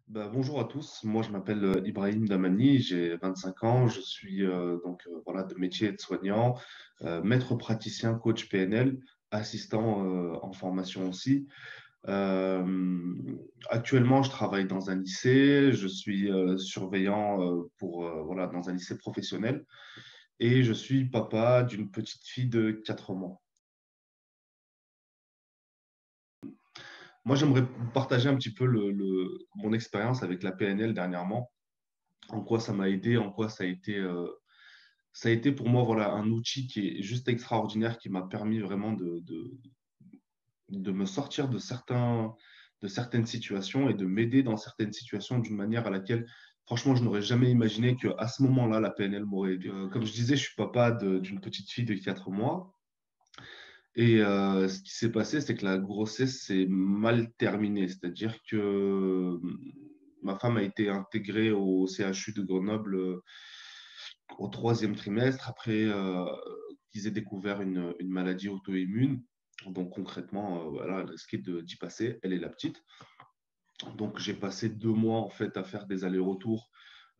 Bonjour à tous, moi je m'appelle Ibrahim Damani, j'ai 25 ans, je suis voilà, de métier aide-soignant, maître praticien, coach PNL, assistant en formation aussi. Euh, Actuellement, je travaille dans un lycée, je suis surveillant voilà, dans un lycée professionnel et je suis papa d'une petite fille de 4 mois. Moi, j'aimerais partager un petit peu mon expérience avec la PNL dernièrement, en quoi ça m'a aidé, en quoi ça a été pour moi voilà, un outil qui est juste extraordinaire, qui m'a permis vraiment de me sortir de certaines situations et de m'aider dans certaines situations d'une manière à laquelle, franchement, je n'aurais jamais imaginé qu'à ce moment-là, la PNL m'aurait aidé. Comme je disais, je suis papa d'une petite fille de 4 mois. Et ce qui s'est passé, c'est que la grossesse s'est mal terminée. C'est-à-dire que ma femme a été intégrée au CHU de Grenoble au troisième trimestre, après qu'ils aient découvert une maladie auto-immune. Donc concrètement, voilà, elle risquait d'y passer, elle est la petite. Donc j'ai passé 2 mois en fait à faire des allers-retours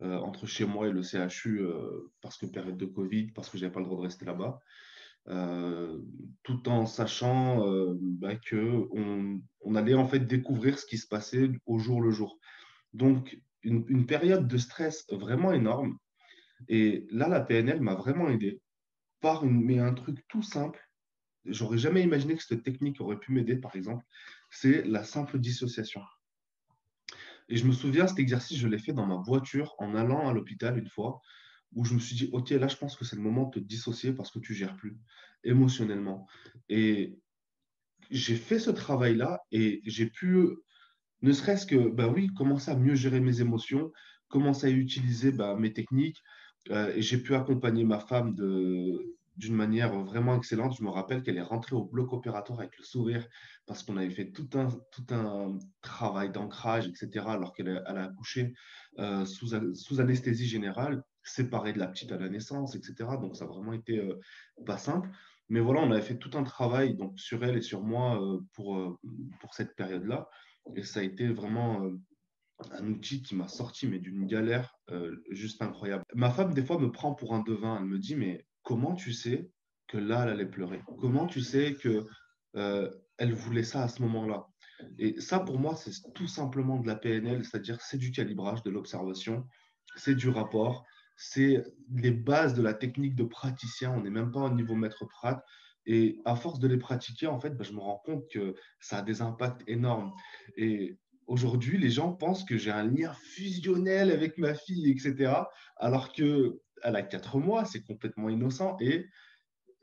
entre chez moi et le CHU parce que période de Covid, parce que j'avais pas le droit de rester là-bas, euh, tout en sachant que on allait en fait découvrir ce qui se passait au jour le jour. Donc une période de stress vraiment énorme. Et là, la PNL m'a vraiment aidé mais un truc tout simple. J'aurais jamais imaginé que cette technique aurait pu m'aider, par exemple, c'est la simple dissociation. Et je me souviens, cet exercice, je l'ai fait dans ma voiture en allant à l'hôpital une fois, où je me suis dit, OK, là, je pense que c'est le moment de te dissocier parce que tu gères plus émotionnellement. Et j'ai fait ce travail-là et j'ai pu, ne serait-ce que, ben oui, commencer à mieux gérer mes émotions, commencer à utiliser mes techniques. Et j'ai pu accompagner ma femme d'une manière vraiment excellente. Je me rappelle qu'elle est rentrée au bloc opératoire avec le sourire parce qu'on avait fait tout un travail d'ancrage, etc., alors elle a accouché sous anesthésie générale, séparée de la petite à la naissance, etc. Donc ça a vraiment été pas simple. Mais voilà, on avait fait tout un travail donc, sur elle et sur moi pour cette période-là. Et ça a été vraiment un outil qui m'a sorti mais d'une galère juste incroyable. Ma femme, des fois, me prend pour un devin. Elle me dit, mais comment tu sais que là, elle allait pleurer? Comment tu sais que elle voulait ça à ce moment-là? Et ça, pour moi, c'est tout simplement de la PNL, c'est-à-dire c'est du calibrage, de l'observation, c'est du rapport, c'est les bases de la technique de praticien. On n'est même pas au niveau maître prat. Et à force de les pratiquer, en fait, je me rends compte que ça a des impacts énormes. Et aujourd'hui, les gens pensent que j'ai un lien fusionnel avec ma fille, etc. Alors que elle a 4 mois, c'est complètement innocent. Et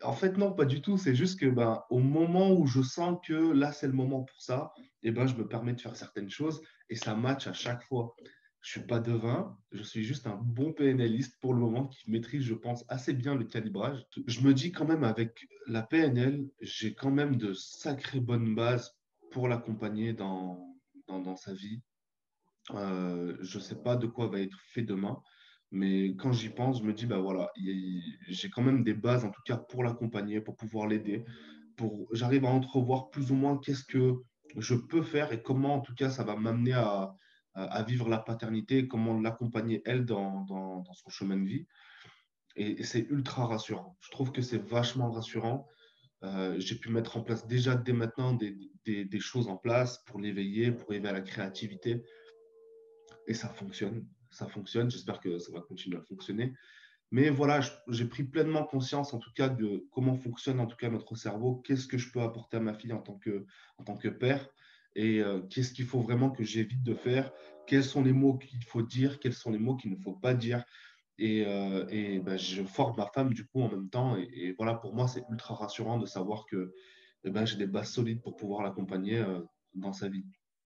en fait, non, pas du tout. C'est juste que au moment où je sens que là, c'est le moment pour ça, je me permets de faire certaines choses et ça match à chaque fois. Je suis pas devin, je suis juste un bon PNListe pour le moment qui maîtrise, je pense, assez bien le calibrage. Je me dis quand même avec la PNL, j'ai quand même de sacrées bonnes bases pour l'accompagner dans sa vie. Je ne sais pas de quoi va être fait demain, mais quand j'y pense, je me dis, voilà, j'ai quand même des bases, en tout cas, pour l'accompagner, pour pouvoir l'aider, j'arrive à entrevoir plus ou moins qu'est-ce que je peux faire et comment, en tout cas, ça va m'amener à vivre la paternité, comment l'accompagner, elle, dans son chemin de vie. Et c'est ultra rassurant. Je trouve que c'est vachement rassurant. J'ai pu mettre en place déjà dès maintenant des choses en place pour l'éveiller, pour éveiller à la créativité et ça fonctionne. Ça fonctionne. J'espère que ça va continuer à fonctionner. Mais voilà, j'ai pris pleinement conscience, en tout cas, de comment fonctionne, en tout cas, notre cerveau. Qu'est-ce que je peux apporter à ma fille en tant que père et qu'est-ce qu'il faut vraiment que j'évite de faire. Quels sont les mots qu'il faut dire, quels sont les mots qu'il ne faut pas dire. Je forme ma femme du coup en même temps. Et voilà, pour moi, c'est ultra rassurant de savoir que j'ai des bases solides pour pouvoir l'accompagner dans sa vie.